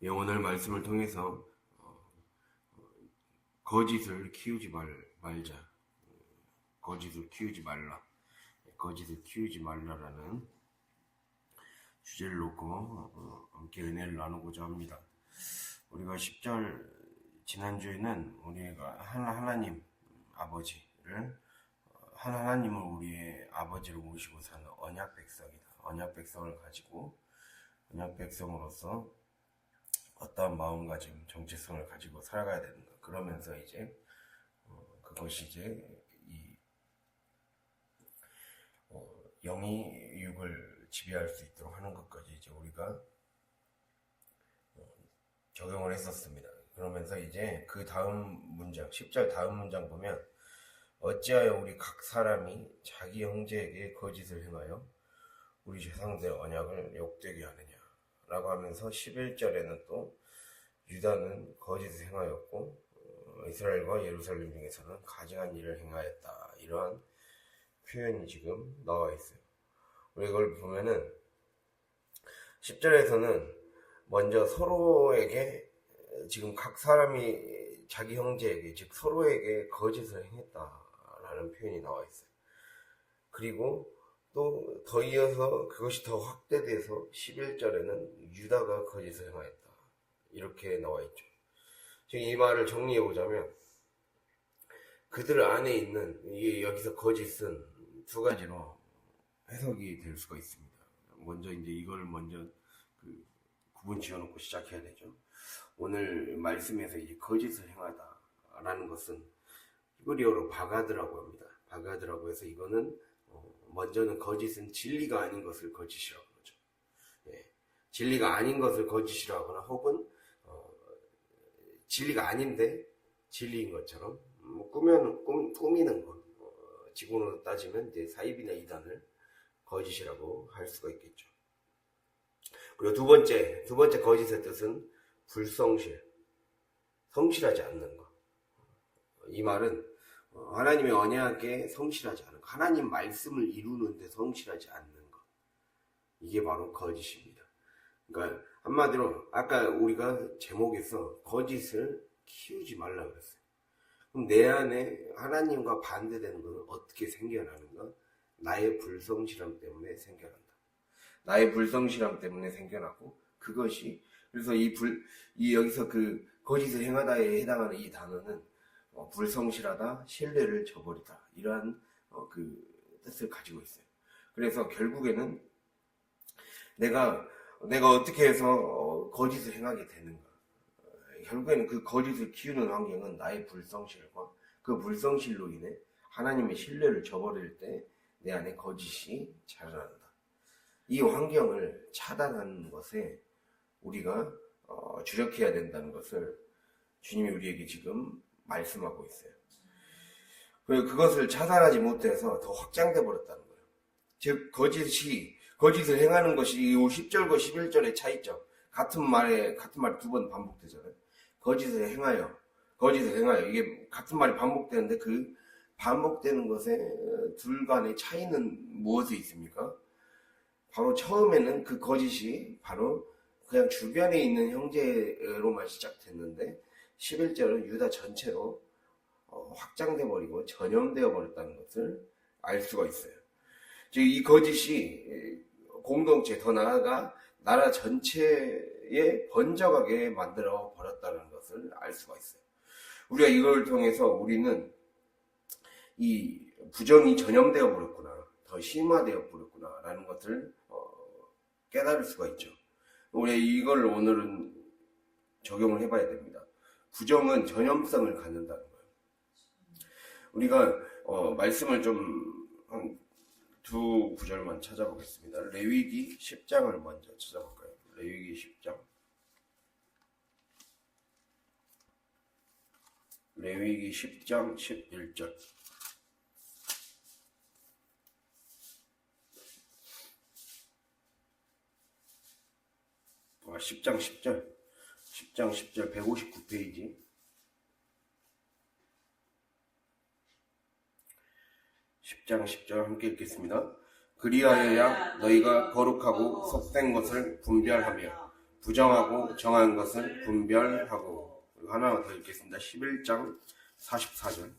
예, 오늘 말씀을 통해서 거짓을 키우지 말자. 거짓을 키우지 말라. 거짓을 키우지 말라라는 주제를 놓고 함께 은혜를 나누고자 합니다. 우리가 10절 지난주에는 우리가 하나님 아버지를 하나님을 우리의 아버지로 모시고 사는 언약 백성이다. 언약 백성을 가지고 언약 백성으로서 어떠한 마음가짐, 정체성을 가지고 살아가야 된다. 그러면서 이제 그것이 이제 이 영이 육을 지배할 수 있도록 하는 것까지 이제 우리가 적용을 했었습니다. 그러면서 이제 그 다음 문장, 10절 다음 문장 보면 어찌하여 우리 각 사람이 자기 형제에게 거짓을 행하여 우리 조상들의 언약을 욕되게 하느냐 라고 하면서 11절에는 또 유다는 거짓을 행하였고 이스라엘과 예루살렘 중에서는 가증한 일을 행하였다. 이러한 표현이 지금 나와 있어요. 우리 이걸 보면은 10절에서는 먼저 서로에게 지금 각 사람이 자기 형제에게 즉 서로에게 거짓을 행했다라는 표현이 나와 있어요. 그리고 또 더 이어서 그것이 더 확대돼서 11절에는 유다가 거짓을 행하였다. 이렇게 나와 있죠. 지금 이 말을 정리해 보자면 그들 안에 있는 여기서 거짓은 두 가지로 해석이 될 수가 있습니다. 먼저 이제 이걸 먼저 구분 지어놓고 시작해야 되죠. 오늘 말씀에서 이제 거짓을 행하다라는 것은 히브리어로 바가드라고 합니다. 바가드라고 해서 이거는 먼저는 거짓은 진리가 아닌 것을 거짓이라고 그러죠. 예, 진리가 아닌 것을 거짓이라고 하거나 혹은 진리가 아닌데 진리인 것처럼 꾸미는 것, 지금으로 따지면 이제 사입이나 이단을 거짓이라고 할 수가 있겠죠. 그리고 두 번째 거짓의 뜻은 불성실, 성실하지 않는 것. 이 말은 하나님의 언약에 성실하지 않은 것, 하나님 말씀을 이루는데 성실하지 않는 것. 이게 바로 거짓입니다. 그러니까 한마디로 아까 우리가 제목에서 거짓을 키우지 말라 그랬어요. 그럼 내 안에 하나님과 반대되는 것은 어떻게 생겨나는가? 나의 불성실함 때문에 생겨난다. 나의 불성실함 때문에 생겨나고 그것이 그래서 여기서 그 거짓을 행하다에 해당하는 이 단어는 불성실하다, 신뢰를 저버리다 이러한 그 뜻을 가지고 있어요. 그래서 결국에는 내가 어떻게 해서 거짓을 행하게 되는가? 결국에는 그 거짓을 키우는 환경은 나의 불성실과 그 불성실로 인해 하나님의 신뢰를 저버릴 때 내 안에 거짓이 자라난다. 이 환경을 차단하는 것에 우리가 주력해야 된다는 것을 주님이 우리에게 지금 말씀하고 있어요. 그리고 그것을 차단하지 못해서 더 확장돼 버렸다는 거예요. 즉 거짓을 행하는 것이 이 10절과 11절의 차이점. 같은 말이 두 번 반복되잖아요. 거짓을 행하여 이게 같은 말이 반복되는데 그 반복되는 것에 둘 간의 차이는 무엇에 있습니까? 바로 처음에는 그 거짓이 바로 그냥 주변에 있는 형제로만 시작됐는데 11절은 유다 전체로 확장돼 버리고 전염되어 버렸다는 것을 알 수가 있어요. 즉 이 거짓이 공동체 더 나아가 나라 전체에 번져가게 만들어 버렸다는 것을 알 수가 있어요. 우리가 이걸 통해서 우리는 이 부정이 전염되어 버렸구나, 더 심화되어 버렸구나 라는 것을 깨달을 수가 있죠. 우리 이걸 오늘은 적용을 해봐야 됩니다. 부정은 전염성을 갖는다는 거예요. 우리가 말씀을 좀 두 구절만 찾아보겠습니다. 레위기 10장을 먼저 찾아볼까요? 레위기 10장. 레위기 10장 11절. 10장 10절. 10장 10절 159페이지. 10장 10절 함께 읽겠습니다. 그리하여야 너희가 거룩하고 속된 것을 분별하며 부정하고 정한 것을 분별하고. 그리고 하나 더 읽겠습니다. 11장 44절.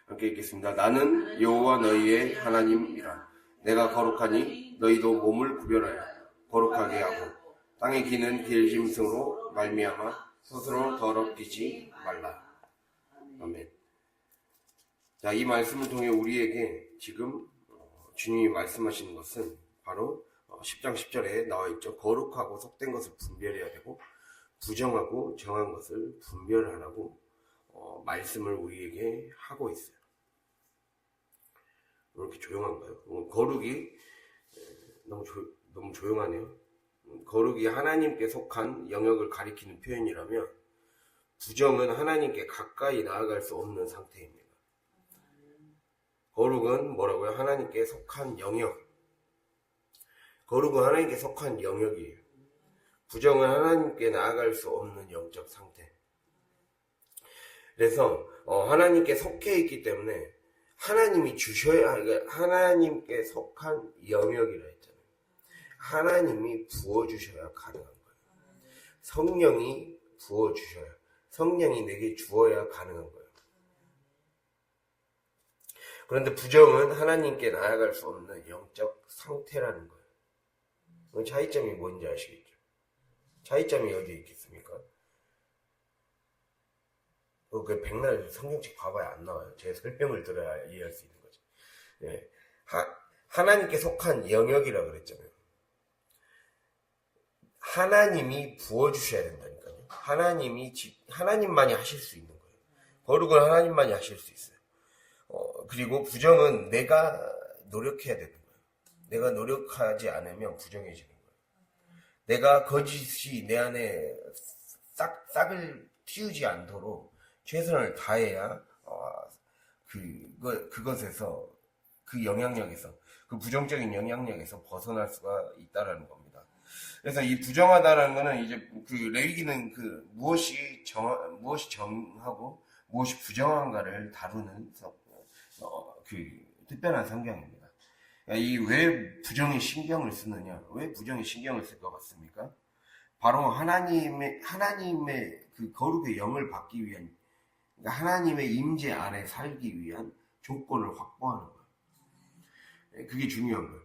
함께 읽겠습니다. 나는 여호와 너희의 하나님이라. 내가 거룩하니 너희도 몸을 구별하여 거룩하게 하고 땅에 기는 길짐승으로 말미암아 스스로 더럽히지 말라. 아멘. 자, 이 말씀을 통해 우리에게 지금 주님이 말씀하시는 것은 바로 10장 10절에 나와 있죠. 거룩하고 속된 것을 분별해야 되고 부정하고 정한 것을 분별하라고 말씀을 우리에게 하고 있어요. 왜 이렇게 조용한가요? 거룩이 너무 조용하네요. 거룩이 하나님께 속한 영역을 가리키는 표현이라면 부정은 하나님께 가까이 나아갈 수 없는 상태입니다. 거룩은 뭐라고요? 하나님께 속한 영역. 거룩은 하나님께 속한 영역이에요. 부정은 하나님께 나아갈 수 없는 영적 상태. 그래서 하나님께 속해 있기 때문에 하나님이 주셔야, 하나님께 속한 영역이라 했잖아요. 하나님이 부어주셔야 가능한 거예요. 성령이 부어주셔야, 성령이 내게 주어야 가능한 거예요. 그런데 부정은 하나님께 나아갈 수 없는 영적 상태라는 거예요. 그 차이점이 뭔지 아시겠죠? 차이점이 어디에 있겠습니까? 그 백날 성경책 봐봐야 안 나와요. 제 설명을 들어야 이해할 수 있는 거죠. 예. 하나님께 속한 영역이라 그랬잖아요. 하나님이 부어주셔야 된다니까요. 하나님만이 하실 수 있는 거예요. 거룩은 하나님만이 하실 수 있어요. 그리고 부정은 내가 노력해야 되는 거예요. 내가 노력하지 않으면 부정해지는 거예요. 내가 거짓이 내 안에 싹을 틔우지 않도록 최선을 다해야 그것에서, 그 영향력에서, 그 부정적인 영향력에서 벗어날 수가 있다라는 겁니다. 그래서 이 부정하다라는 거는 이제 그 레위기는 무엇이 정하고 무엇이 부정한가를 다루는 특별한 성경입니다. 이 왜 부정에 신경을 쓰느냐? 왜 부정에 신경을 쓸 것 같습니까? 바로 하나님의 그 거룩의 영을 받기 위한, 그러니까 하나님의 임재 아래 살기 위한 조건을 확보하는 거예요. 그게 중요한 거예요.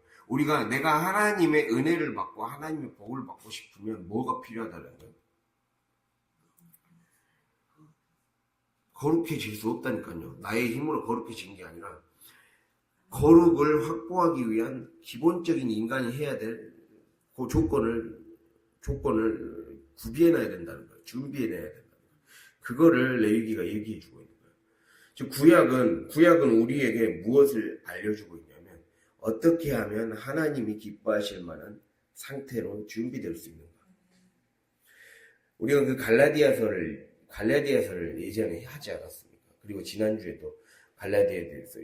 내가 하나님의 은혜를 받고 하나님의 복을 받고 싶으면 뭐가 필요하다는 거예요? 거룩해질 수 없다니까요. 나의 힘으로 거룩해지는 게 아니라 거룩을 확보하기 위한 기본적인 인간이 해야 될 그 조건을 구비해놔야 된다는 거예요. 준비해놔야 된다는 거예요. 그거를 레위기가 얘기해주고 있는 거예요. 즉 구약은 우리에게 무엇을 알려주고 있냐면 어떻게 하면 하나님이 기뻐하실 만한 상태로 준비될 수 있는가. 우리가 그 갈라디아서를 예전에 하지 않았습니까? 그리고 지난주에도 갈라디아에 대해서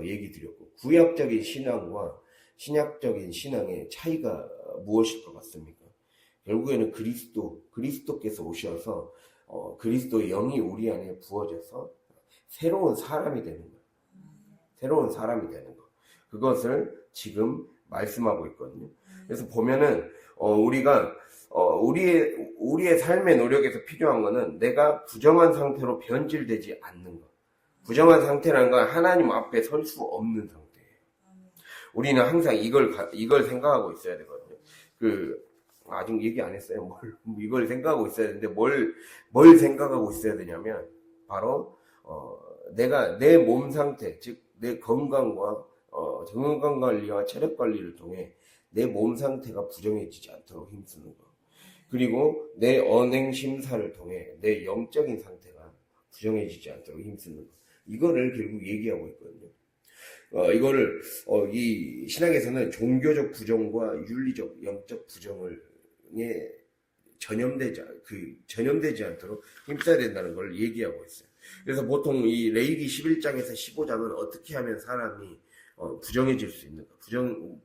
얘기 드렸고, 구약적인 신앙과 신약적인 신앙의 차이가 무엇일 것 같습니까? 결국에는 그리스도께서 오셔서 그리스도의 영이 우리 안에 부어져서 새로운 사람이 되는 거예요. 새로운 사람이 되는 거. 그것을 지금 말씀하고 있거든요. 그래서 보면은 우리가 우리의 삶의 노력에서 필요한 거는 내가 부정한 상태로 변질되지 않는 것. 부정한 상태라는 건 하나님 앞에 설 수 없는 상태예요. 우리는 항상 이걸 생각하고 있어야 되거든요. 아직 얘기 안 했어요. 이걸 생각하고 있어야 되는데 뭘 생각하고 있어야 되냐면 바로 내가 내 몸 상태, 즉 내 건강과 건강 관리와 체력 관리를 통해 내 몸 상태가 부정해지지 않도록 힘쓰는 거. 그리고 내 언행 심사를 통해 내 영적인 상태가 부정해지지 않도록 힘쓰는 거. 이거를 결국 얘기하고 있거든요. 이거를 이 신학에서는 종교적 부정과 윤리적 영적 부정에 전염되지 않도록 힘써야 된다는 걸 얘기하고 있어요. 그래서 보통 이 레위기 11장에서 15장은 어떻게 하면 사람이 부정해질 수 있는가,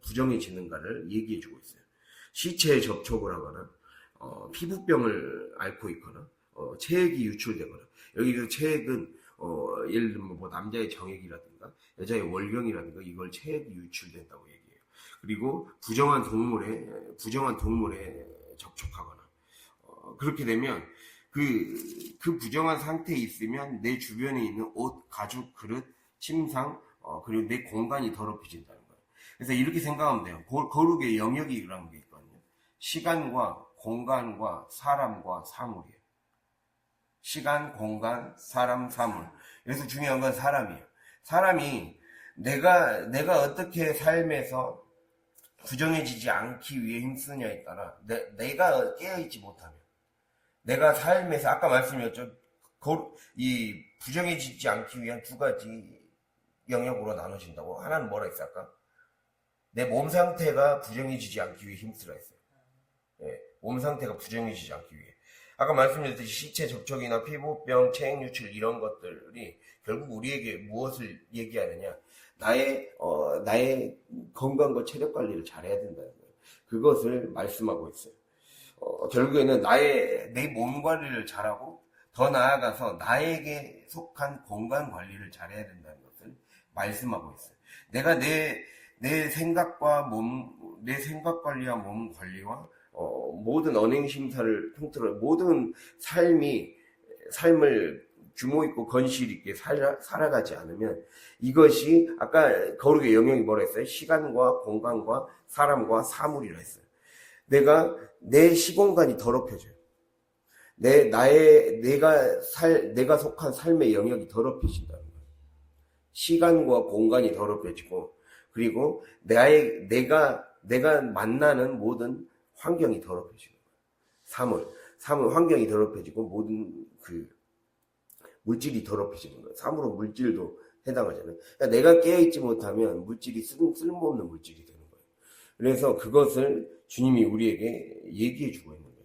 부정해지는가를 얘기해주고 있어요. 시체에 접촉을 하거나 피부병을 앓고 있거나 체액이 유출되거나, 여기서 체액은 예를 들면 뭐 남자의 정액이라든가 여자의 월경이라든가 이걸 체액이 유출된다고 얘기해요. 그리고 부정한 동물에 접촉하거나 그렇게 되면 그 부정한 상태에 있으면 내 주변에 있는 옷, 가죽, 그릇, 침상 그리고 내 공간이 더럽혀진다는 거예요. 그래서 이렇게 생각하면 돼요. 거룩의 영역이라는 게 있거든요. 시간과 공간과 사람과 사물이에요. 시간, 공간, 사람, 사물. 여기서 중요한 건 사람이에요. 사람이 내가 어떻게 삶에서 부정해지지 않기 위해 힘쓰냐에 따라 내가 깨어있지 못하면 내가 삶에서 아까 말씀드렸죠. 이 부정해지지 않기 위한 두 가지 영역으로 나눠진다고. 하나는 뭐라 했어 아까? 내 몸 상태가 부정해지지 않기 위해 힘쓰라 했어요. 예, 몸 상태가 부정해지지 않기 위해. 아까 말씀드렸듯이 시체 접촉이나 피부병, 체액 유출 이런 것들이 결국 우리에게 무엇을 얘기하느냐? 나의 건강과 체력 관리를 잘해야 된다는 거예요. 그것을 말씀하고 있어요. 결국에는 내 몸 관리를 잘하고 더 나아가서 나에게 속한 공간 관리를 잘해야 된다는 것을 말씀하고 있어요. 내가 내 생각 관리와 몸 관리와 모든 언행 심사를 통틀어 모든 삶을 규모 있고 건실 있게 살아가지 않으면 이것이 아까 거룩의 영역이 뭐라 했어요? 시간과 공간과 사람과 사물이라 했어요. 내 시공간이 더럽혀져요. 내가 속한 삶의 영역이 더럽혀진다는 거예요. 시간과 공간이 더럽혀지고 그리고 내가 만나는 모든 환경이 더럽혀지는 거예요. 사물 환경이 더럽혀지고 모든 물질이 더럽혀지는 거예요. 사물은 물질도 해당하잖아요. 그러니까 내가 깨어있지 못하면 물질이 쓸모없는 물질이 되는 거예요. 그래서 그것을 주님이 우리에게 얘기해 주고 있는 거예요.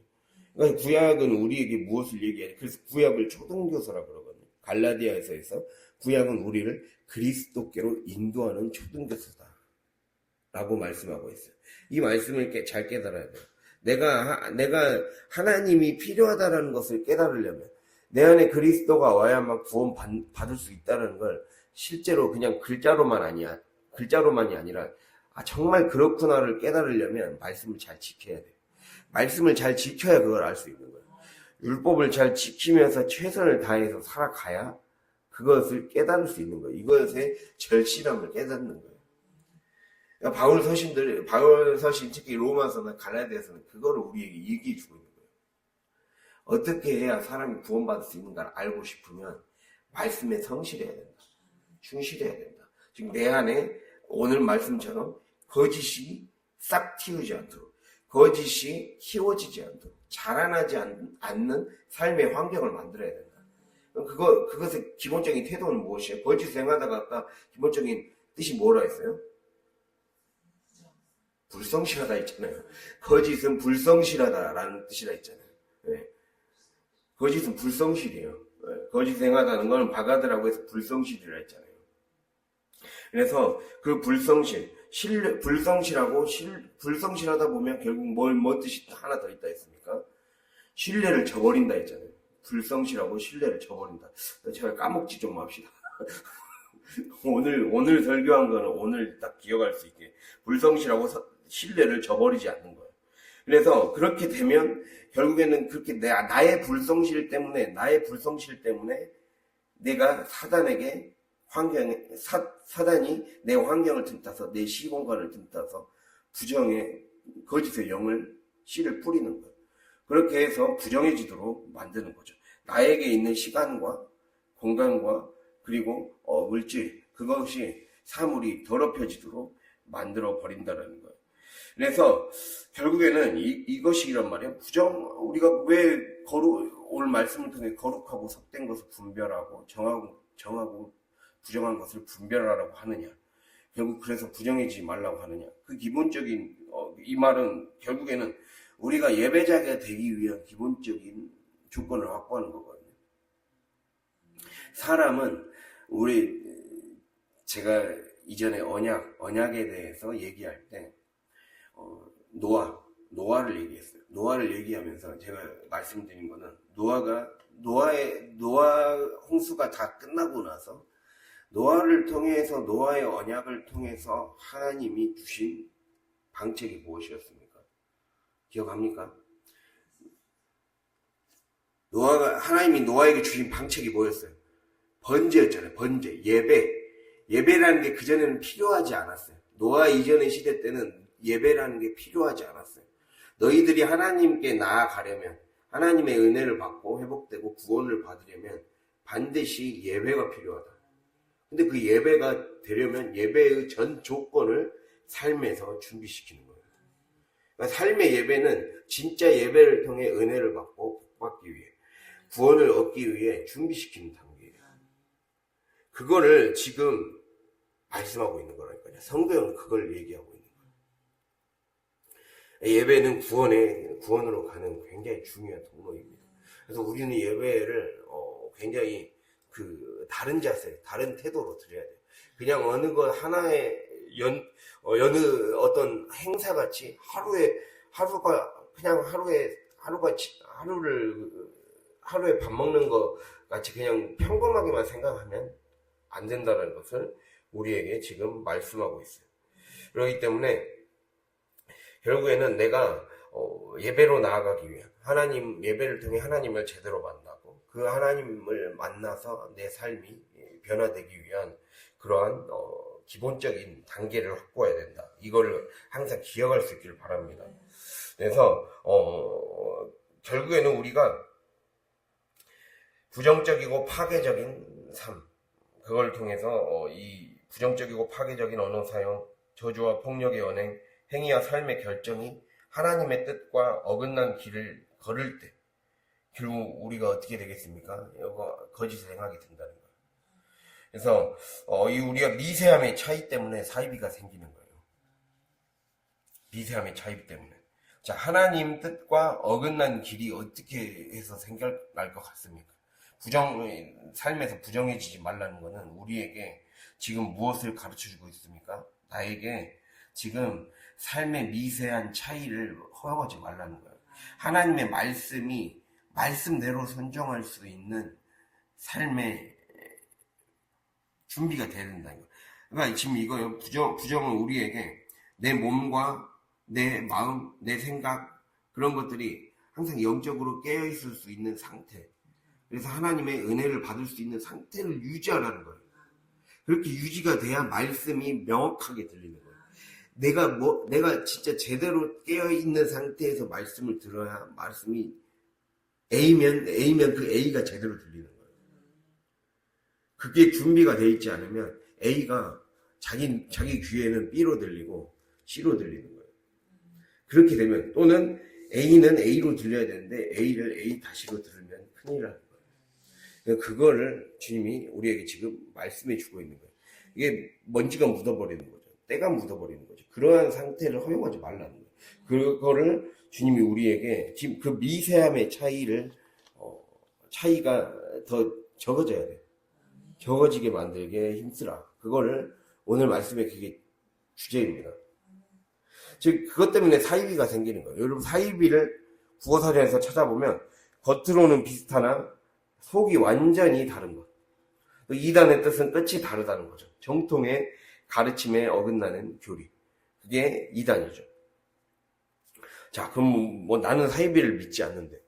그러니까 구약은 우리에게 무엇을 얘기해요? 그래서 구약을 초등교사라 그러거든요. 갈라디아에서 구약은 우리를 그리스도께로 인도하는 초등교사다 라고 말씀하고 있어요. 이 말씀을 잘 깨달아야 돼요. 내가 하나님이 필요하다라는 것을 깨달으려면 내 안에 그리스도가 와야만 구원 받을 수 있다는 걸 실제로 그냥 글자로만이 아니라 정말 그렇구나를 깨달으려면 말씀을 잘 지켜야 돼요. 말씀을 잘 지켜야 그걸 알 수 있는 거예요. 율법을 잘 지키면서 최선을 다해서 살아가야 그것을 깨달을 수 있는 거예요. 이것의 절실함을 깨닫는 거예요. 그러니까 바울 서신 특히 로마서나 갈라디아서는 그거를 우리에게 얘기해 주고 있는 거예요. 어떻게 해야 사람이 구원받을 수 있는가를 알고 싶으면 말씀에 성실해야 된다. 충실해야 된다. 지금 내 안에 오늘 말씀처럼 거짓이 싹 틔우지 않도록 거짓이 키워지지 않도록 자라나지 않는 삶의 환경을 만들어야 된다. 그것의 기본적인 태도는 무엇이에요? 거짓을 행하다가 아까 기본적인 뜻이 뭐라 했어요? 불성실하다 했잖아요. 거짓은 불성실하다라는 뜻이라 했잖아요. 네. 거짓은 불성실이에요. 네. 거짓을 행하다는 건 바가드라고 해서 불성실이라 했잖아요. 그래서 그 불성실하다 보면 결국 뭔 뜻이 하나 더 있다 했습니까? 신뢰를 저버린다 했잖아요. 불성실하고 신뢰를 저버린다. 제가 까먹지 좀 맙시다. 오늘 설교한 거는 오늘 딱 기억할 수 있게 불성실하고 신뢰를 저버리지 않는 거예요. 그래서 그렇게 되면 결국에는 그렇게 나의 불성실 때문에 내가 사단이 내 환경을 틈타서 내 시공간을 틈타서 부정의 거짓의 씨를 뿌리는 거예요. 그렇게 해서 부정해지도록 만드는 거죠. 나에게 있는 시간과 공간과 그리고 물질 그것이 사물이 더럽혀지도록 만들어 버린다는 거예요. 그래서 결국에는 이것이 이란 말이에요. 우리가 왜 오늘 말씀을 통해 거룩하고 섭된 것을 분별하고 정하고 부정한 것을 분별하라고 하느냐. 결국 그래서 부정해지지 말라고 하느냐. 그 기본적인 이 말은 결국에는 우리가 예배자가 되기 위한 기본적인 조건을 확보하는 거거든요. 사람은 제가 이전에 언약에 대해서 얘기할 때 노아를 얘기했어요. 노아를 얘기하면서 제가 말씀드린 거는 노아 홍수가 다 끝나고 나서 노아를 통해서 노아의 언약을 통해서 하나님이 주신 방책이 무엇이었습니까? 기억합니까? 하나님이 노아에게 주신 방책이 뭐였어요? 번제였잖아요. 번제, 예배라는 게 그전에는 필요하지 않았어요. 노아 이전의 시대 때는 예배라는 게 필요하지 않았어요. 너희들이 하나님께 나아가려면, 하나님의 은혜를 받고 회복되고 구원을 받으려면 반드시 예배가 필요하다. 근데 그 예배가 되려면 예배의 전 조건을 삶에서 준비시키는 거예요. 그러니까 삶의 예배는 진짜 예배를 통해 은혜를 받고 복받기 위해, 구원을 얻기 위해 준비시키는 단계예요. 그거를 지금 말씀하고 있는 거라니까요. 성경은 그걸 얘기하고 있는 거예요. 예배는 구원으로 가는 굉장히 중요한 통로입니다. 그래서 우리는 예배를 굉장히 다른 자세, 다른 태도로 드려야 돼요. 그냥 어느 것 하나의 여느 어떤 행사같이 하루에 밥 먹는 것 같이 그냥 평범하게만 생각하면 안 된다는 것을 우리에게 지금 말씀하고 있어요. 그렇기 때문에 결국에는 내가 예배로 나아가기 위한 예배를 통해 하나님을 제대로 만나고 그 하나님을 만나서 내 삶이 변화되기 위한 그러한 기본적인 단계를 확보해야 된다. 이거를 항상 기억할 수 있기를 바랍니다. 그래서 결국에는 우리가 부정적이고 파괴적인 삶, 그걸 통해서 이 부정적이고 파괴적인 언어 사용, 저주와 폭력의 연행, 행위와 삶의 결정이 하나님의 뜻과 어긋난 길을 걸을 때 결국 우리가 어떻게 되겠습니까? 거짓을 행하게 된다는 거예요. 그래서 우리가 미세함의 차이 때문에 사이비가 생기는 거예요. 미세함의 차이 때문에. 자, 하나님 뜻과 어긋난 길이 어떻게 해서 생겨날 것 같습니까? 삶에서 부정해지지 말라는 것은 우리에게 지금 무엇을 가르쳐주고 있습니까? 나에게 지금 삶의 미세한 차이를 허용하지 말라는 거예요. 하나님의 말씀대로 선정할 수 있는 삶의 준비가 돼야 된다는 거예요. 그러니까 지금 이거요. 부정은 우리에게 내 몸과 내 마음, 내 생각, 그런 것들이 항상 영적으로 깨어있을 수 있는 상태. 그래서 하나님의 은혜를 받을 수 있는 상태를 유지하라는 거예요. 그렇게 유지가 돼야 말씀이 명확하게 들리는 거예요. 내가 진짜 제대로 깨어있는 상태에서 말씀을 들어야 말씀이 A면 그 A가 제대로 들리는 거예요. 그게 준비가 되어 있지 않으면 A가 자기 귀에는 B로 들리고 C로 들리는 거예요. 그렇게 되면, 또는 A는 A로 들려야 되는데 A를 A-로 들으면 큰일 나는 거예요. 그거를 주님이 우리에게 지금 말씀해 주고 있는 거예요. 이게 먼지가 묻어버리는 거죠. 때가 묻어버리는 거죠. 그러한 상태를 허용하지 말라는 거예요. 그거를 주님이 우리에게 지금 그 미세함의 차이가 더 적어져야 돼요. 적어지게 만들게 힘쓰라. 그거를 오늘 말씀의 그게 주제입니다. 즉 그것 때문에 사이비가 생기는 거예요. 여러분, 사이비를 국어사전에서 찾아보면 겉으로는 비슷하나 속이 완전히 다른 것. 이단의 뜻은 끝이 다르다는 거죠. 정통의 가르침에 어긋나는 교리. 그게 이단이죠. 자, 그럼 나는 사이비를 믿지 않는데.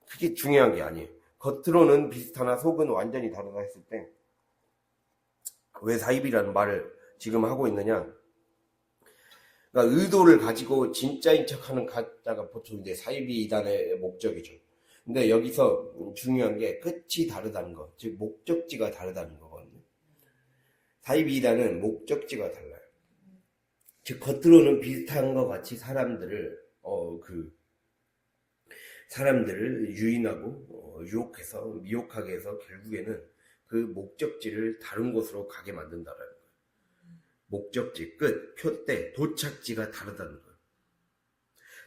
그게 중요한 게 아니에요. 겉으로는 비슷하나 속은 완전히 다르다 했을 때 왜 사이비라는 말을 지금 하고 있느냐? 그러니까 의도를 가지고 진짜인 척하는 가짜가 보통 이제 사이비 이단의 목적이죠. 근데 여기서 중요한 게 끝이 다르다는 거, 즉 목적지가 다르다는 거거든요. 사이비 이단은 목적지가 달라요. 즉 겉으로는 비슷한 것 같이 사람들을 유인하고 유혹해서 미혹하게 해서 결국에는 그 목적지를 다른 곳으로 가게 만든다라는 거예요. 목적지, 끝, 표대, 도착지가 다르다는 거예요.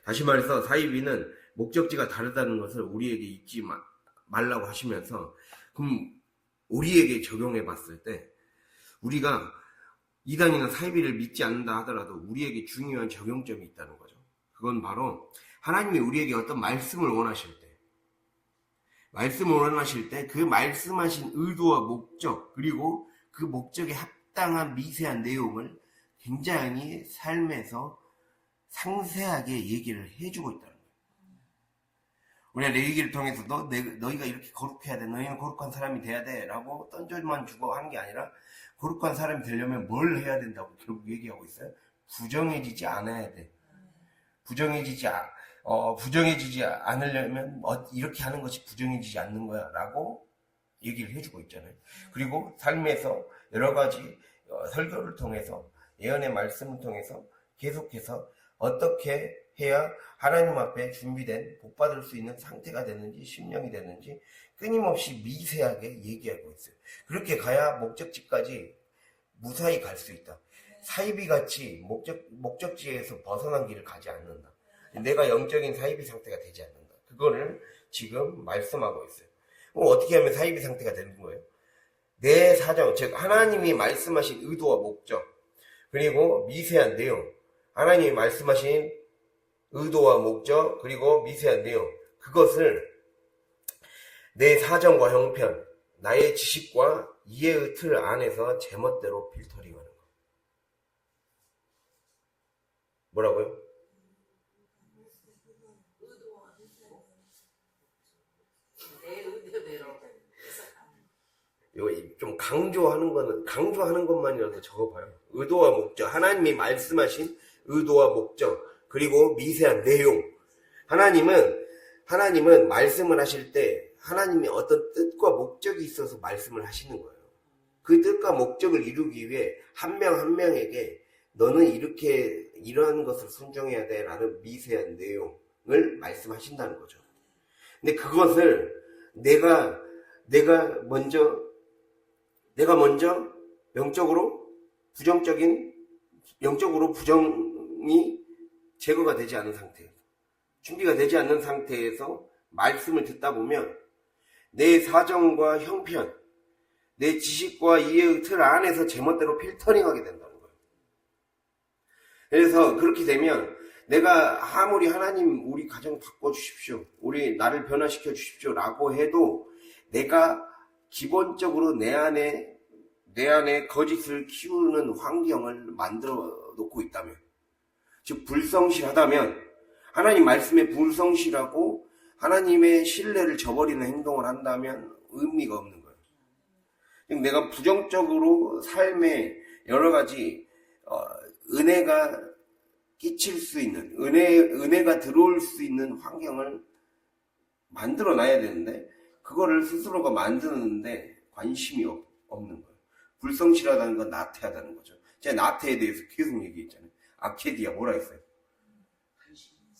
다시 말해서 사이비는 목적지가 다르다는 것을 우리에게 잊지 말라고 하시면서, 그럼 우리에게 적용해 봤을 때 우리가 이단이나 사이비를 믿지 않는다 하더라도 우리에게 중요한 적용점이 있다는 거죠. 그건 바로 하나님이 우리에게 어떤 말씀을 원하실 때, 말씀을 원하실 때 그 말씀하신 의도와 목적, 그리고 그 목적에 합당한 미세한 내용을 굉장히 삶에서 상세하게 얘기를 해주고 있다는 거예요. 우리가 내 얘기를 통해서도 너희가 이렇게 거룩해야 돼, 너희는 거룩한 사람이 돼야 돼 라고 던져만 주고 하는 게 아니라, 거룩한 사람이 되려면 뭘 해야 된다고 결국 얘기하고 있어요. 부정해지지 않아야 돼. 부정해지지 않으려면 이렇게 하는 것이 부정해지지 않는 거야 라고 얘기를 해주고 있잖아요. 그리고 삶에서 여러 가지 설교를 통해서, 예언의 말씀을 통해서 계속해서 어떻게 해야 하나님 앞에 준비된 복받을 수 있는 상태가 되는지, 심령이 되는지 끊임없이 미세하게 얘기하고 있어요. 그렇게 가야 목적지까지 무사히 갈 수 있다. 사이비같이 목적지에서 벗어난 길을 가지 않는다. 내가 영적인 사이비 상태가 되지 않는다. 그거를 지금 말씀하고 있어요. 어떻게 하면 사이비 상태가 되는 거예요? 내 사정, 즉 하나님이 말씀하신 의도와 목적, 그리고 미세한 내용, 하나님이 말씀하신 의도와 목적, 그리고 미세한 내용, 그것을 내 사정과 형편, 나의 지식과 이해의 틀 안에서 제멋대로 필터링하는 거. 뭐라고요? 이거 좀 강조하는 것만이라도 적어봐요. 의도와 목적, 하나님이 말씀하신 의도와 목적, 그리고 미세한 내용. 하나님은 말씀을 하실 때 하나님이 어떤 뜻과 목적이 있어서 말씀을 하시는 거예요. 그 뜻과 목적을 이루기 위해 한 명 한 명에게 너는 이러한 것을 순종해야 돼 라는 미세한 내용을 말씀하신다는 거죠. 근데 그것을 내가 먼저 영적으로 부정이 제거가 되지 않은 상태에서, 준비가 되지 않는 상태에서 말씀을 듣다 보면 내 사정과 형편, 내 지식과 이해의 틀 안에서 제멋대로 필터링하게 된다는 거예요. 그래서 그렇게 되면 내가 아무리 하나님 우리 가정 바꿔주십시오, 우리 나를 변화시켜 주십시오 라고 해도 내가 기본적으로 내 안에 거짓을 키우는 환경을 만들어 놓고 있다면, 즉 불성실하다면, 하나님 말씀에 불성실하고 하나님의 신뢰를 저버리는 행동을 한다면 의미가 없는 거예요. 내가 부정적으로 삶에 여러 가지 은혜가 끼칠 수 있는, 은혜가 들어올 수 있는 환경을 만들어 놔야 되는데, 그거를 스스로가 만드는데 관심이 없는 거예요. 불성실하다는 건 나태하다는 거죠. 제가 나태에 대해서 계속 얘기했잖아요. 아케디아 뭐라 했어요?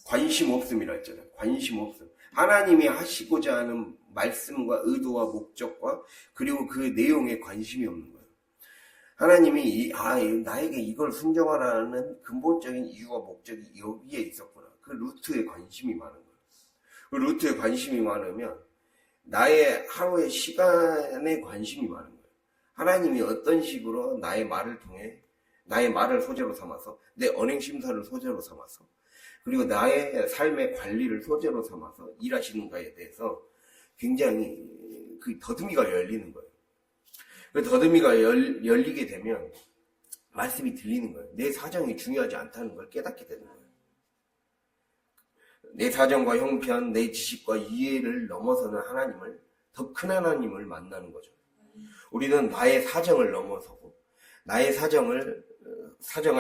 관심 없음이라 했잖아요. 관심 없음. 하나님이 하시고자 하는 말씀과 의도와 목적과 그리고 그 내용에 관심이 없는 거예요. 하나님이 나에게 이걸 순종하라는 근본적인 이유와 목적이 여기에 있었구나. 그 루트에 관심이 많은 거예요. 그 루트에 관심이 많으면 나의 하루의 시간에 관심이 많은 거예요. 하나님이 어떤 식으로 나의 말을 통해, 나의 말을 소재로 삼아서, 내 언행심사를 소재로 삼아서, 그리고 나의 삶의 관리를 소재로 삼아서 일하시는가에 대해서 굉장히 그 더듬이가 열리는 거예요. 그 더듬이가 열리게 되면 말씀이 들리는 거예요. 내 사정이 중요하지 않다는 걸 깨닫게 되는 거예요. 내 사정과 형편, 내 지식과 이해를 넘어서는 하나님을, 더 큰 하나님을 만나는 거죠. 우리는 나의 사정을 넘어서고 나의 사정을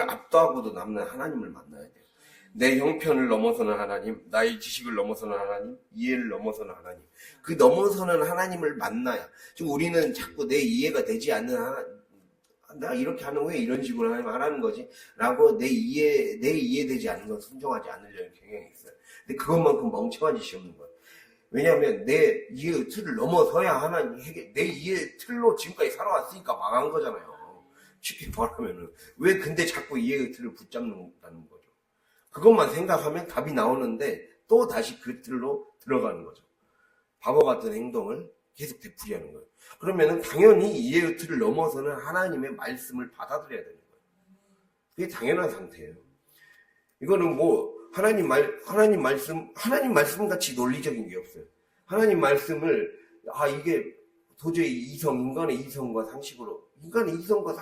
압도하고도 남는 하나님을 만나야 돼요. 내 형편을 넘어서는 하나님, 나의 지식을 넘어서는 하나님, 이해를 넘어서는 하나님. 그 넘어서는 하나님을 만나야. 지금 우리는 자꾸 내 이해가 되지 않는 나 이렇게 하는 왜 이런 식으로 하는 거지? 라고 내 이해되지 않는 건 순종하지 않으려는 경향이 있어요. 근데 그것만큼 멍청한 짓이 없는 거예요. 왜냐하면 내 이해의 틀을 넘어서야 하나님 내 이해의 틀로 지금까지 살아왔으니까 망한 거잖아요. 쉽게 말하면은. 왜 근데 자꾸 이해의 틀을 붙잡는다는 거죠. 그것만 생각하면 답이 나오는데 또 다시 그 틀로 들어가는 거죠. 바보 같은 행동을 계속 되풀이하는 거예요. 그러면은 당연히 이해의 틀을 넘어서는 하나님의 말씀을 받아들여야 되는 거예요. 그게 당연한 상태예요. 이거는 뭐 하나님 말씀 같이 논리적인 게 없어요. 하나님 말씀을 이게 도저히 인간의 이성과 상식으로 인간의 이성과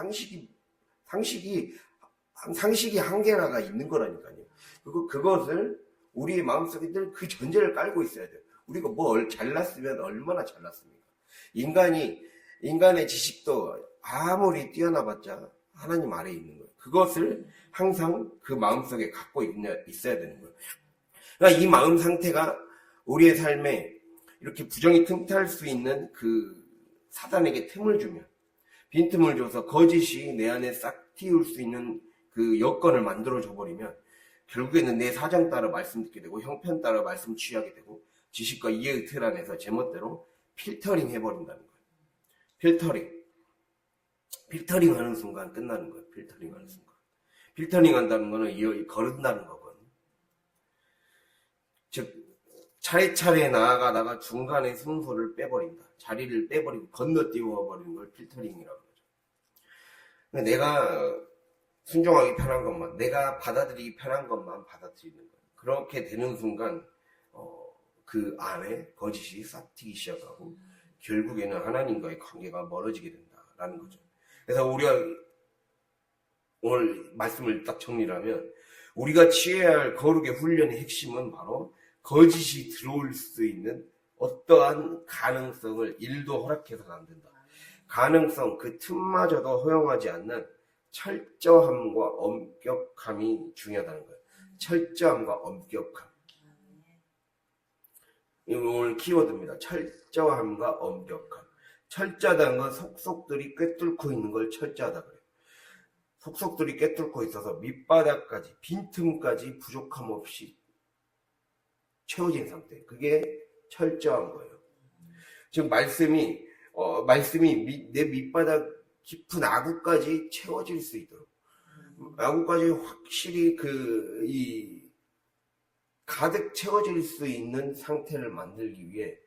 상식이 한계가 있는 거라니까요. 그리고 그것을 우리의 마음속에 늘 그 전제를 깔고 있어야 돼요. 우리가 뭘 잘났으면 얼마나 잘났습니까? 인간의 지식도 아무리 뛰어나봤자 하나님 아래에 있는 거예요. 그것을 항상 그 마음속에 갖고 있어야 되는 거예요. 그러니까 이 마음 상태가 우리의 삶에 이렇게 부정이 틈탈 수 있는 그 사단에게 틈을 주면, 빈틈을 줘서 거짓이 내 안에 싹 틔울 수 있는 그 여건을 만들어줘 버리면 결국에는 내 사정 따라 말씀 듣게 되고 형편 따라 말씀 취하게 되고 지식과 이해의 틀 안에서 제멋대로 필터링 해버린다는 거예요. 필터링 하는 순간 끝나는 거예요. 필터링 하는 순간. 필터링 한다는 거는 거른다는 거거든요. 즉 차례차례 나아가다가 중간에 순서를 빼버린다. 자리를 빼버리고 건너뛰어버리는 걸 필터링이라고 하죠. 내가 순종하기 편한 것만, 내가 받아들이기 편한 것만 받아들이는 거예요. 그렇게 되는 순간 그 안에 거짓이 싹 튀기 시작하고 결국에는 하나님과의 관계가 멀어지게 된다라는 거죠. 그래서 우리가 오늘 말씀을 딱 정리하면 우리가 취해야 할 거룩의 훈련의 핵심은 바로 거짓이 들어올 수 있는 어떠한 가능성을 일도 허락해서는 안 된다. 가능성, 그 틈마저도 허용하지 않는 철저함과 엄격함이 중요하다는 거예요. 철저함과 엄격함. 이거 오늘 키워드입니다. 철저함과 엄격함. 철저하다는 건 속속들이 꿰뚫고 있는 걸 철저하다 그래요. 속속들이 꿰뚫고 있어서 밑바닥까지, 빈틈까지 부족함 없이 채워진 상태. 그게 철저한 거예요. 지금 말씀이 내 밑바닥 깊은 아구까지 채워질 수 있도록, 아구까지 확실히 가득 채워질 수 있는 상태를 만들기 위해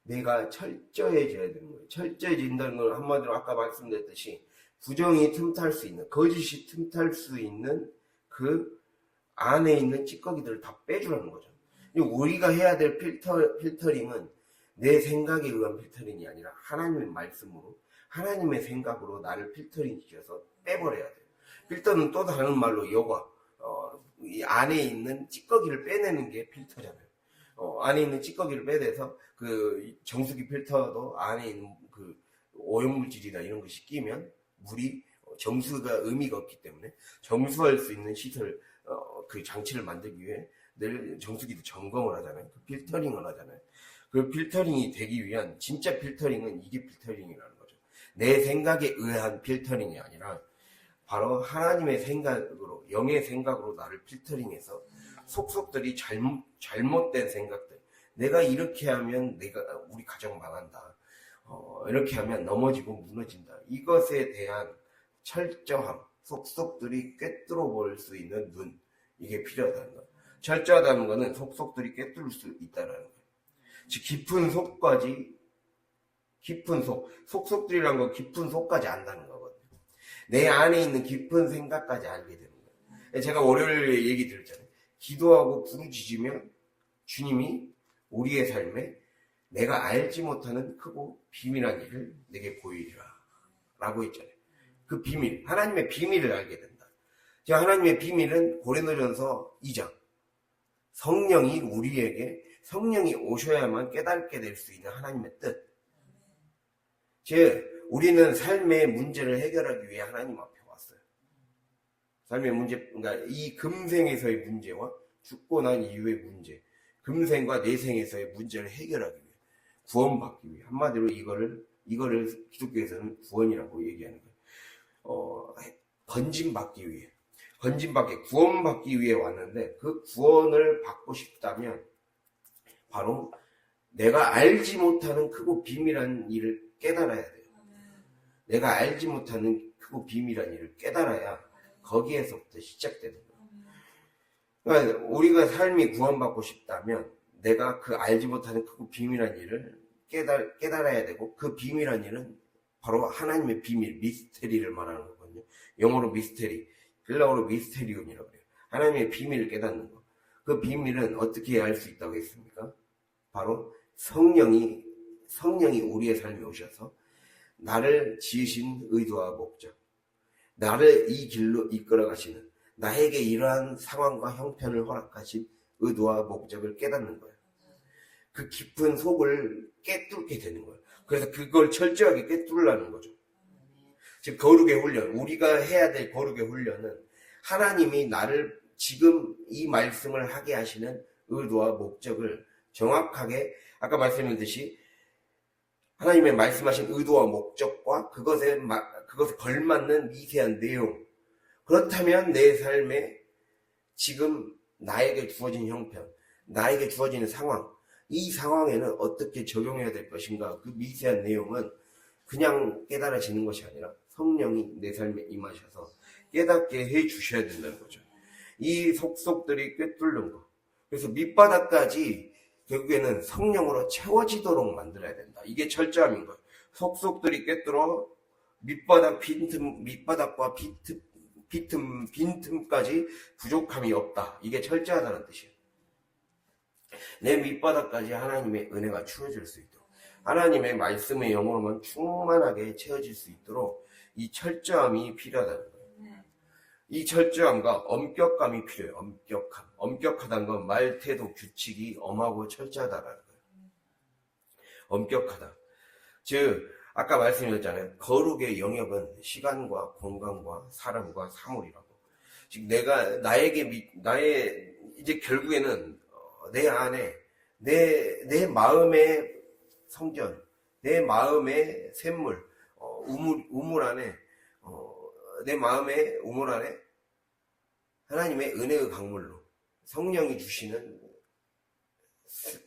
내가 철저해져야 되는 거예요. 철저해진다는 건 한마디로 아까 말씀드렸듯이 부정이 틈탈 수 있는, 거짓이 틈탈 수 있는 그 안에 있는 찌꺼기들을 다 빼주라는 거죠. 우리가 해야 될 필터링은 내 생각에 의한 필터링이 아니라 하나님의 말씀으로, 하나님의 생각으로 나를 필터링 시켜서 빼버려야 돼요. 필터는 또 다른 말로 여과, 이 안에 있는 찌꺼기를 빼내는 게 필터잖아요. 안에 있는 찌꺼기를 빼내서 그 정수기 필터도 안에 있는 그 오염물질이나 이런 것이 끼면 물이 정수가 의미가 없기 때문에 정수할 수 있는 시설, 그 장치를 만들기 위해 늘 정수기도 점검을 하잖아요. 그 필터링을 하잖아요. 그 필터링이 되기 위한 진짜 필터링은 이게 필터링이라는 거죠. 내 생각에 의한 필터링이 아니라 바로 하나님의 생각으로, 영의 생각으로 나를 필터링해서 속속들이 잘못된 생각들, 내가 이렇게 하면 우리 가정 망한다, 이렇게 하면 넘어지고 무너진다, 이것에 대한 철저함, 속속들이 꿰뚫어 볼 수 있는 눈, 이게 필요하다는 거예요. 철저하다는 것은 속속들이 꿰뚫을 수 있다는 거예요. 즉 깊은 속까지, 속속들이란 건 깊은 속까지 안다는 거거든요. 내 안에 있는 깊은 생각까지 알게 되는 거예요. 제가 월요일에 얘기 드렸잖아요. 기도하고 부르짖으면 주님이 우리의 삶에 내가 알지 못하는 크고 비밀한 일을 내게 보이리라 라고 했잖아요. 그 비밀, 하나님의 비밀을 알게 된다. 제가 하나님의 비밀은 고린도전서 2장, 성령이 오셔야만 깨닫게 될 수 있는 하나님의 뜻. 즉 우리는 삶의 문제를 해결하기 위해 하나님 앞에 왔어요. 삶의 문제, 그러니까 이 금생에서의 문제와 죽고 난 이후의 문제, 금생과 내생에서의 문제를 해결하기 위해, 구원받기 위해, 한마디로 이거를 기독교에서는 구원이라고 얘기하는 거예요. 건짐받기 위해, 구원받기 위해 왔는데, 그 구원을 받고 싶다면 바로 내가 알지 못하는 크고 비밀한 일을 깨달아야 돼요. 내가 알지 못하는 크고 비밀한 일을 깨달아야 거기에서부터 시작되는 거예요. 그러니까 우리가 삶이 구원받고 싶다면 내가 그 알지 못하는 크고 비밀한 일을 깨달아야 되고, 그 비밀한 일은 바로 하나님의 비밀, 미스테리를 말하는 거거든요. 영어로 미스테리, 헬라어로 미스테리온이라고 그래요. 하나님의 비밀을 깨닫는 거. 그 비밀은 어떻게 알 수 있다고 했습니까? 바로 성령이 우리의 삶에 오셔서 나를 지으신 의도와 목적, 나를 이 길로 이끌어 가시는, 나에게 이러한 상황과 형편을 허락하신 의도와 목적을 깨닫는 거예요. 그 깊은 속을 깨뚫게 되는 거예요. 그래서 그걸 철저하게 깨뚫으라는 거죠. 즉 거룩의 훈련, 우리가 해야 될 거룩의 훈련은 하나님이 나를 지금 이 말씀을 하게 하시는 의도와 목적을 정확하게, 아까 말씀드렸듯이 하나님의 말씀하신 의도와 목적과 그것에 걸맞는 미세한 내용, 그렇다면 내 삶에 지금 나에게 주어진 형편, 나에게 주어지는 상황, 이 상황에는 어떻게 적용해야 될 것인가, 그 미세한 내용은 그냥 깨달아지는 것이 아니라 성령이 내 삶에 임하셔서 깨닫게 해 주셔야 된다는 거죠. 이 속속들이 꿰뚫는 거. 그래서 밑바닥까지 결국에는 성령으로 채워지도록 만들어야 된다. 이게 철저함인 거예요. 속속들이 꿰뚫어 밑바닥과 빈틈까지 부족함이 없다. 이게 철저하다는 뜻이에요. 내 밑바닥까지 하나님의 은혜가 채워질 수 있도록, 하나님의 말씀의 영으로만 충만하게 채워질 수 있도록 이 철저함이 필요하다는 거예요. 이 철저함과 엄격함이 필요해요. 엄격함. 엄격하다는 건 말, 태도, 규칙이 엄하고 철저하다는 거예요. 엄격하다. 즉 아까 말씀드렸잖아요. 거룩의 영역은 시간과 공간과 사람과 사물이라고. 즉 나의 이제 결국에는 내 안에 내 마음의 성전, 내 마음의 샘물, 우물 안에 내 마음의 우물 안에 하나님의 은혜의 강물로, 성령이 주시는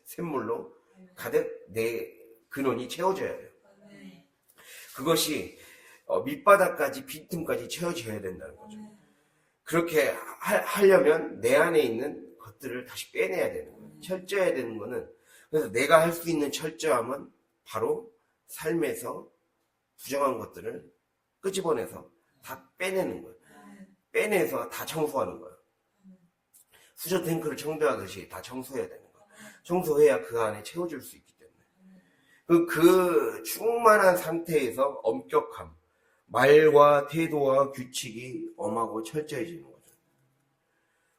샘물로 가득 내 근원이 채워져야 돼요. 그것이 밑바닥까지 빈틈까지 채워져야 된다는 거죠. 그렇게 하려면 내 안에 있는 것들을 다시 빼내야 되는 거예요. 철저해야 되는 거는, 그래서 내가 할 수 있는 철저함은 바로 삶에서 부정한 것들을 끄집어내서 다 빼내는 거예요. 빼내서 다 청소하는 거예요. 수저 탱크를 청소하듯이 다 청소해야 되는 거예요. 청소해야 그 안에 채워질 수 있기 때문에. 그 충만한 상태에서 엄격함, 말과 태도와 규칙이 엄하고 철저해지는 거죠.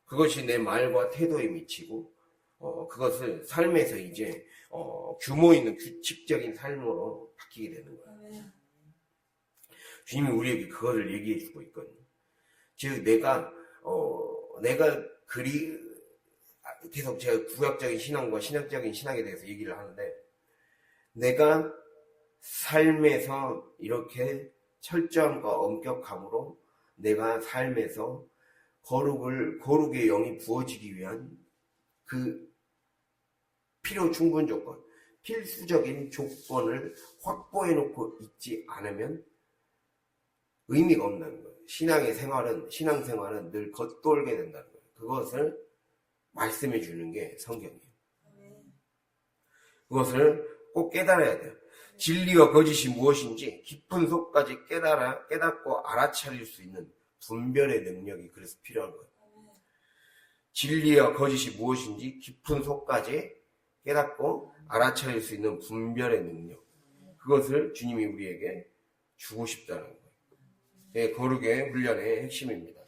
그것이 내 말과 태도에 미치고, 그것을 삶에서 이제 규모 있는 규칙적인 삶으로 바뀌게 되는 거예요. 주님이 우리에게 그거를 얘기해 주고 있거든요. 즉 내가 계속 제가 구약적인 신앙과 신학적인 신학에 대해서 얘기를 하는데, 내가 삶에서 이렇게 철저함과 엄격함으로 내가 삶에서 거룩의 영이 부어지기 위한 그 필요 충분 조건, 필수적인 조건을 확보해 놓고 있지 않으면 의미가 없다는 거예요. 신앙생활은 늘 겉돌게 된다는 거예요. 그것을 말씀해 주는 게 성경이에요. 그것을 꼭 깨달아야 돼요. 진리와 거짓이 무엇인지 깊은 속까지 깨닫고 알아차릴 수 있는 분별의 능력이 그래서 필요한 거예요. 진리와 거짓이 무엇인지 깊은 속까지 깨닫고 알아차릴 수 있는 분별의 능력, 그것을 주님이 우리에게 주고 싶다는 거예요. 네, 거룩의 훈련의 핵심입니다.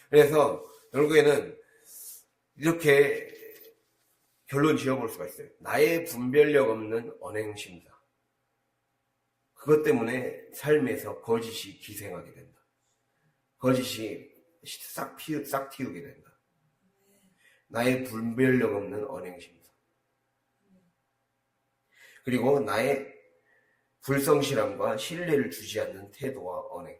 그래서 결국에는 이렇게 결론 지어볼 수가 있어요. 나의 분별력 없는 언행심사, 그것 때문에 삶에서 거짓이 기생하게 된다. 거짓이 싹 틔우게 된다. 나의 분별력 없는 언행심사, 그리고 나의 불성실함과 신뢰를 주지 않는 태도와 언행.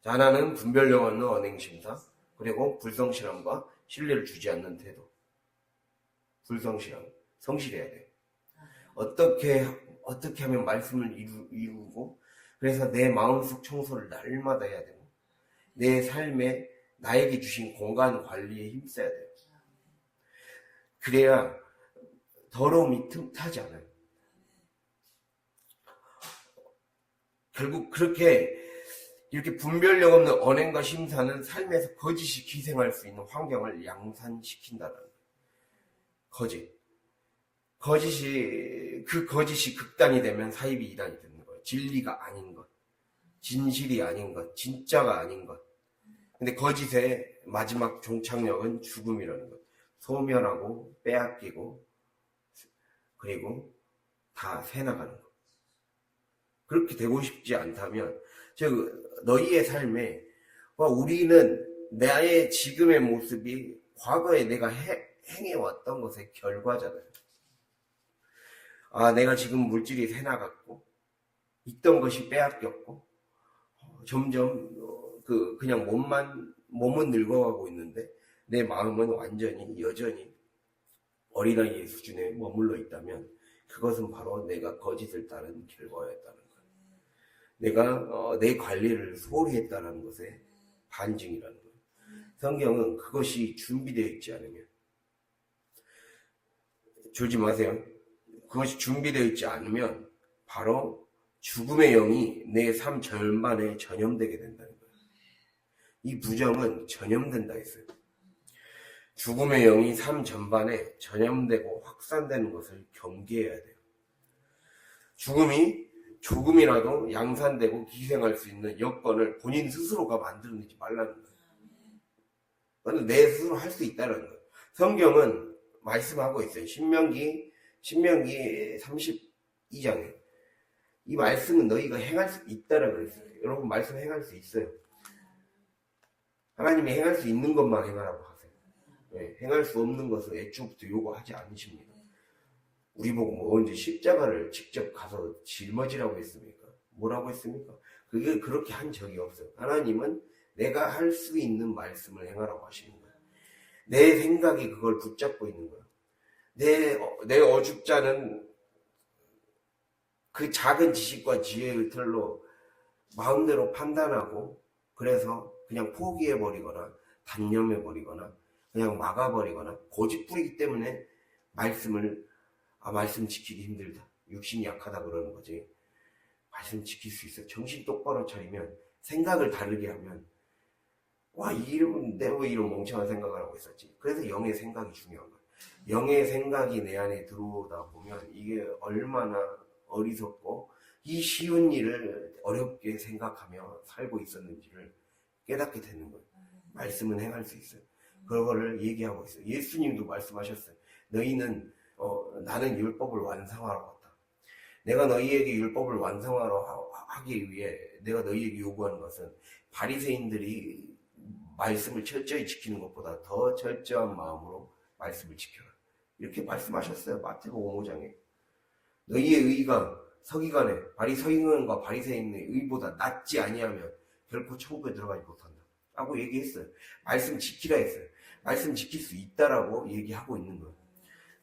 자, 하나는 분별력 없는 언행심사, 그리고 불성실함과 신뢰를 주지 않는 태도. 불성실함, 성실해야 돼요. 어떻게 하면 말씀을 이루고, 그래서 내 마음속 청소를 날마다 해야 되고, 내 삶에 나에게 주신 공간 관리에 힘써야 돼요. 그래야 더러움이 틈타지 않아요. 결국 이렇게 분별력 없는 언행과 심사는 삶에서 거짓이 기생할 수 있는 환경을 양산시킨다는 거예요. 그 거짓이 극단이 되면 사입이 이단이 되는 거예요. 진리가 아닌 것, 진실이 아닌 것, 진짜가 아닌 것. 근데 거짓의 마지막 종착역은 죽음이라는 것. 소멸하고 빼앗기고 그리고 다 새나가는 것. 그렇게 되고 싶지 않다면 즉 너희의 삶에 우리는 나의 지금의 모습이 과거에 내가 행해왔던 것의 결과잖아요. 내가 지금 물질이 새나갔고 있던 것이 빼앗겼고 점점 그냥 몸은 늙어가고 있는데 내 마음은 완전히 여전히 어린아이의 수준에 머물러 있다면 그것은 바로 내가 거짓을 따른 결과였다는 거예요. 내가 내 관리를 소홀히 했다는 것의 반증이라는 거예요. 성경은 그것이 준비되어 있지 않으면 졸지 마세요. 그것이 준비되어 있지 않으면 바로 죽음의 영이 내 삶 전반에 전염되게 된다는 거예요. 이 부정은 전염된다 했어요. 죽음의 영이 삶 전반에 전염되고 확산되는 것을 경계해야 돼요. 죽음이 조금이라도 양산되고 기생할 수 있는 여건을 본인 스스로가 만들어내지 말라는 거예요. 그건 내 스스로 할 수 있다는 거예요. 성경은 말씀하고 있어요. 신명기 32장에 이 말씀은 너희가 행할 수 있다라고 그랬어요. 여러분 말씀 행할 수 있어요. 하나님이 행할 수 있는 것만 행하라고 하세요. 네, 행할 수 없는 것을 애초부터 요구하지 않으십니다. 우리 보고 언제 십자가를 직접 가서 짊어지라고 했습니까? 뭐라고 했습니까? 그게 그렇게 한 적이 없어요. 하나님은 내가 할 수 있는 말씀을 행하라고 하시는 거예요. 내 생각이 그걸 붙잡고 있는 거예요. 내 어줍잖은 그 작은 지식과 지혜의 틀로 마음대로 판단하고 그래서 그냥 포기해버리거나 단념해버리거나 그냥 막아버리거나 고집부리기 때문에 말씀 지키기 힘들다. 육신이 약하다 그러는 거지. 말씀 지킬 수 있어. 정신 똑바로 차리면 생각을 다르게 하면 내가 왜 이런 멍청한 생각을 하고 있었지. 그래서 영의 생각이 중요한 거야. 영의 생각이 내 안에 들어오다 보면 이게 얼마나 어리석고 이 쉬운 일을 어렵게 생각하며 살고 있었는지를 깨닫게 되는 거예요. 말씀은 행할 수 있어요. 그거를 얘기하고 있어요. 예수님도 말씀하셨어요. 너희는 나는 율법을 완성하러 왔다. 내가 너희에게 율법을 완성하러 하기 위해 내가 너희에게 요구하는 것은 바리새인들이 말씀을 철저히 지키는 것보다 더 철저한 마음으로 말씀을 지켜라. 이렇게 말씀하셨어요. 마태복음 5장에. 너희의 의가 서기관의 서기관과 바리새인의 의보다 낫지 아니하면 결코 천국에 들어가지 못한다. 라고 얘기했어요. 말씀 지키라 했어요. 말씀 지킬 수 있다라고 얘기하고 있는 거예요.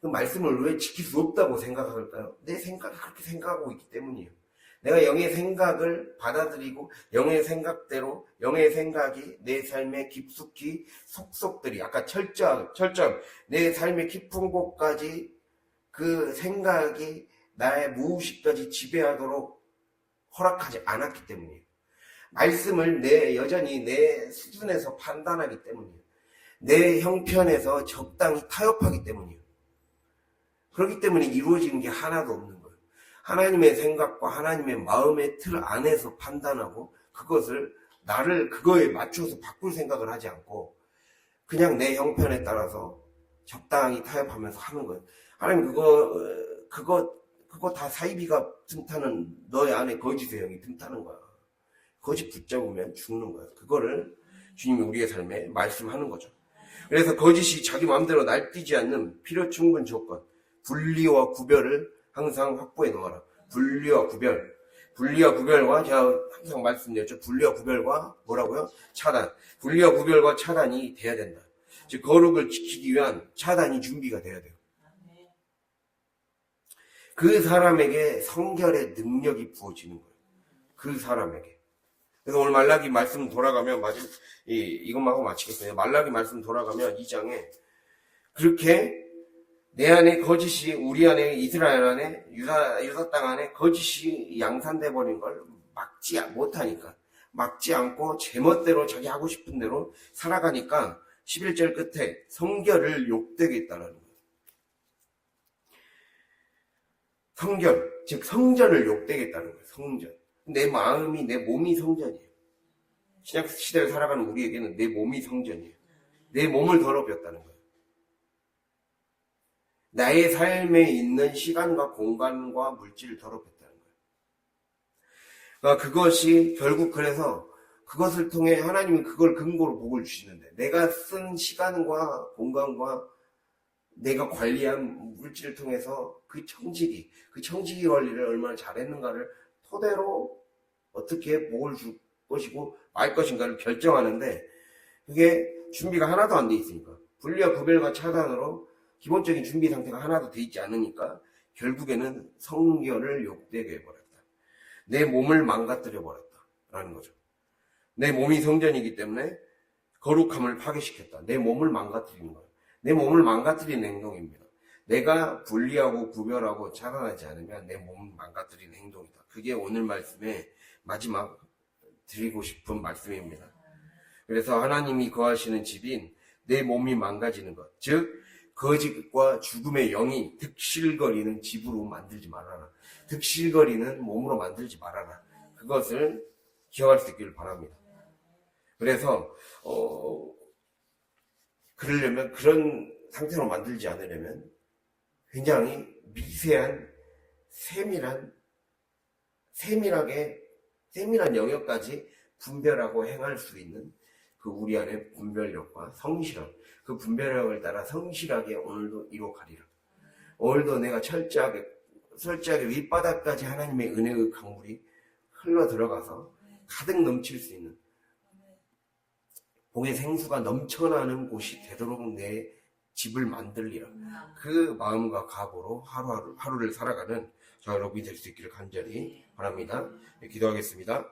그 말씀을 왜 지킬 수 없다고 생각할까요? 내 생각이 그렇게 생각하고 있기 때문이에요. 내가 영의 생각을 받아들이고 영의 생각대로 영의 생각이 내 삶에 깊숙이 속속들이 아까 철저한 내 삶의 깊은 곳까지 그 생각이 나의 무의식까지 지배하도록 허락하지 않았기 때문이에요. 말씀을 여전히 내 수준에서 판단하기 때문이에요. 내 형편에서 적당히 타협하기 때문이에요. 그렇기 때문에 이루어지는 게 하나도 없는 거예요. 하나님의 생각과 하나님의 마음의 틀 안에서 판단하고 그것을 나를 그거에 맞춰서 바꿀 생각을 하지 않고 그냥 내 형편에 따라서 적당히 타협하면서 하는 거예요. 하나님 그거 다 사이비가 틈타는 너의 안에 거짓의 영이 틈타는 거야. 거짓 붙잡으면 죽는 거야. 그거를 주님이 우리의 삶에 말씀하는 거죠. 그래서 거짓이 자기 마음대로 날뛰지 않는 필요 충분 조건, 분리와 구별을 항상 확보해 놓아라. 분리와 구별과 제가 항상 말씀드렸죠. 분리와 구별과 뭐라고요? 차단. 분리와 구별과 차단이 돼야 된다. 즉 거룩을 지키기 위한 차단이 준비가 돼야 돼요. 그 사람에게 성결의 능력이 부어지는 거예요. 그 사람에게. 그래서 오늘 말라기 말씀 돌아가면 이것만 하고 마치겠습니다. 말라기 말씀 돌아가면 2장에 그렇게 내 안에 거짓이 우리 안에 이스라엘 안에 유다 땅 안에 거짓이 양산돼 버린 걸 막지 못하니까 막지 않고 제멋대로 자기 하고 싶은 대로 살아가니까 11절 끝에 성결을 욕되게 했다라는 거예요. 성전, 즉 성전을 욕되겠다는 거예요. 성전. 내 마음이, 내 몸이 성전이에요. 신약 시대를 살아가는 우리에게는 내 몸이 성전이에요. 내 몸을 더럽혔다는 거예요. 나의 삶에 있는 시간과 공간과 물질을 더럽혔다는 거예요. 그러니까 그것이 결국 그래서 그것을 통해 하나님이 그걸 근거로 복을 주시는데 내가 쓴 시간과 공간과 내가 관리한 물질을 통해서 그 청지기 관리를 얼마나 잘했는가를 토대로 어떻게 복을 줄 것이고 말 것인가를 결정하는데 그게 준비가 하나도 안 돼 있으니까 분리와 구별과 차단으로 기본적인 준비 상태가 하나도 돼 있지 않으니까 결국에는 성결을 욕되게 해버렸다. 내 몸을 망가뜨려 버렸다라는 거죠. 내 몸이 성전이기 때문에 거룩함을 파괴시켰다. 내 몸을 망가뜨리는 거예요. 내 몸을 망가뜨리는 행동입니다. 내가 분리하고 구별하고 차단하지 않으면 내 몸을 망가뜨리는 행동이다. 그게 오늘 말씀의 마지막 드리고 싶은 말씀입니다. 그래서 하나님이 거하시는 집인 내 몸이 망가지는 것, 즉 거짓과 죽음의 영이 득실거리는 집으로 만들지 말아라. 득실거리는 몸으로 만들지 말아라. 그것을 기억할 수 있기를 바랍니다. 그래서 그러려면 그런 상태로 만들지 않으려면 굉장히 미세한 세밀한 영역까지 분별하고 행할 수 있는 그 우리 안에 분별력과 성실함, 그 분별력을 따라 성실하게 오늘도 이룩하리라. 오늘도 내가 철저하게 윗바닥까지 하나님의 은혜의 강물이 흘러 들어가서 가득 넘칠 수 있는 복의 생수가 넘쳐나는 곳이 되도록 내 집을 만들리라. 그 마음과 각오로 하루를 살아가는 저 여러분이 될 수 있기를 간절히 바랍니다. 기도하겠습니다.